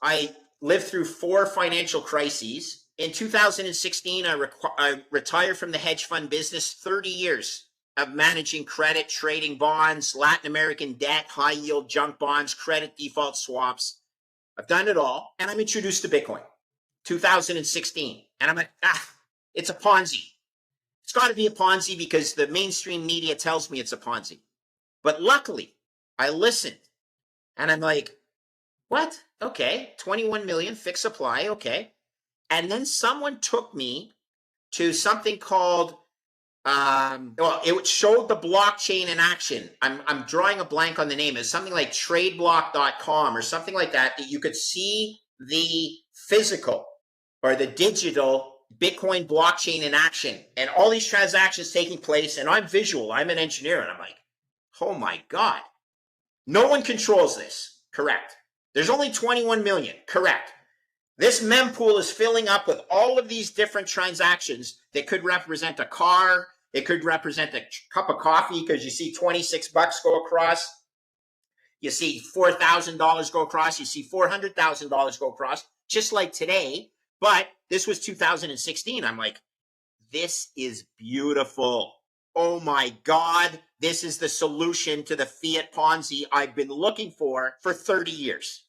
I lived through 4 financial crises. In 2016, I retired from the hedge fund business. 30 years of managing credit, trading bonds, Latin American debt, high yield junk bonds, credit default swaps. I've done it all. And I'm introduced to Bitcoin, 2016. And I'm like, it's a Ponzi. It's got to be a Ponzi because the mainstream media tells me it's a Ponzi. But luckily, I listened. And I'm like, what? Okay, 21 million fixed supply, okay. And then someone took me to something called, it showed the blockchain in action. I'm drawing a blank on the name. It's something like tradeblock.com or something like that, that you could see the physical or the digital Bitcoin blockchain in action and all these transactions taking place. And I'm visual, I'm an engineer, and I'm like, oh my God, no one controls this. Correct. There's only 21 million. Correct. This mempool is filling up with all of these different transactions that could represent a car. It could represent a cup of coffee because you see 26 bucks go across. You see $4,000 go across. You see $400,000 go across, just like today. But this was 2016. I'm like, this is beautiful. Oh my God, this is the solution to the fiat Ponzi I've been looking for 30 years.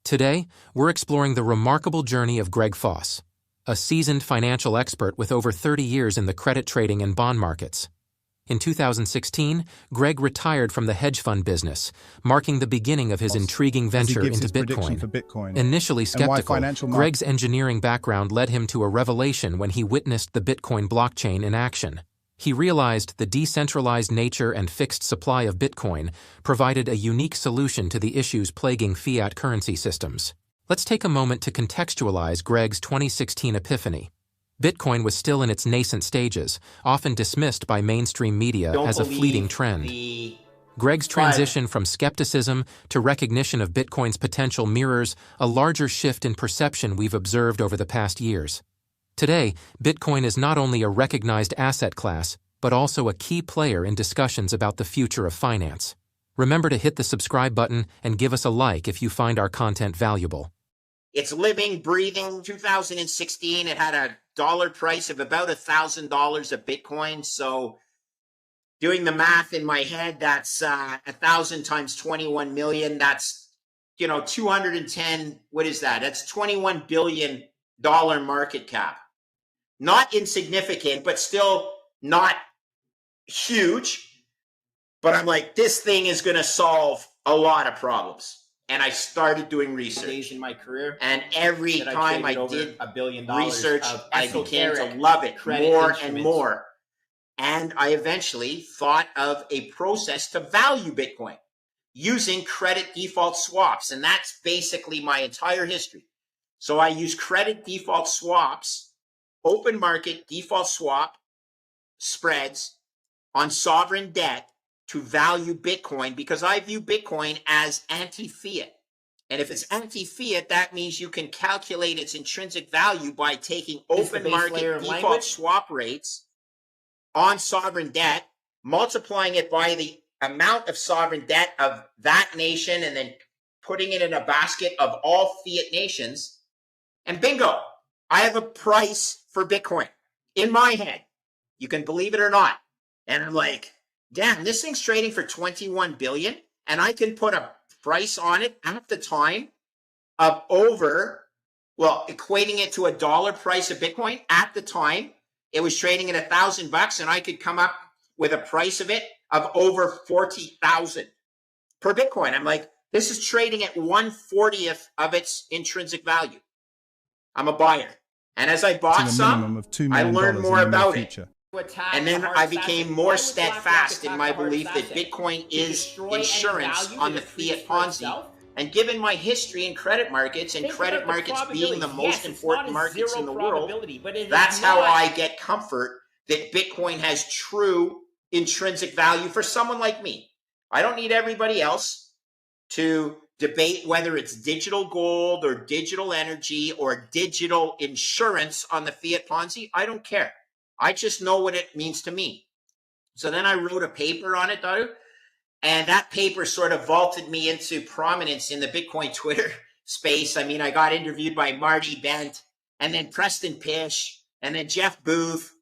Today, we're exploring the remarkable journey of Greg Foss, a seasoned financial expert with over 30 years in the credit trading and bond markets. In 2016, Greg retired from the hedge fund business, marking the beginning of his intriguing venture into Bitcoin. Initially skeptical, Greg's engineering background led him to a revelation when he witnessed the Bitcoin blockchain in action. He realized the decentralized nature and fixed supply of Bitcoin provided a unique solution to the issues plaguing fiat currency systems. Let's take a moment to contextualize Greg's 2016 epiphany. Bitcoin was still in its nascent stages, often dismissed by mainstream media as a fleeting trend. Greg's transition from skepticism to recognition of Bitcoin's potential mirrors a larger shift in perception we've observed over the past years. Today, Bitcoin is not only a recognized asset class, but also a key player in discussions about the future of finance. Remember to hit the subscribe button and give us a like if you find our content valuable. It's living, breathing. 2016, it had a dollar price of about $1,000 a Bitcoin. So doing the math in my head, that's 1,000 times 21 million. That's, 210. What is that? That's $21 billion market cap. Not insignificant, but still not huge. But I'm like, this thing is going to solve a lot of problems. And I started doing research in my career, and every time I did $1 billion research, I began to love it more and more. And I eventually thought of a process to value Bitcoin using credit default swaps. And that's basically my entire history. So I use credit default swaps, open market default swap spreads on sovereign debt to value Bitcoin, because I view Bitcoin as anti-fiat. And if it's anti-fiat, that means you can calculate its intrinsic value by taking open market default swap rates on sovereign debt, multiplying it by the amount of sovereign debt of that nation, and then putting it in a basket of all fiat nations. And bingo, I have a price for Bitcoin in my head. You can believe it or not. And I'm like, damn, this thing's trading for 21 billion, and I can put a price on it at the time of equating it to a dollar price of Bitcoin. At the time, it was trading at $1,000, and I could come up with a price of it of over 40,000 per Bitcoin. I'm like, this is trading at 1/40th of its intrinsic value. I'm a buyer. And as I bought some, I learned more about it. And then I became more steadfast in my belief that Bitcoin is insurance on the fiat Ponzi. And given my history in credit markets, and credit markets being the most important markets in the world, that's how I get comfort that Bitcoin has true intrinsic value for someone like me. I don't need everybody else to debate whether it's digital gold or digital energy or digital insurance on the fiat Ponzi. I don't care. I just know what it means to me. So then I wrote a paper on it, Daru, and that paper sort of vaulted me into prominence in the Bitcoin Twitter space. I mean, I got interviewed by Marty Bent, and then Preston Pish, and then Jeff Booth,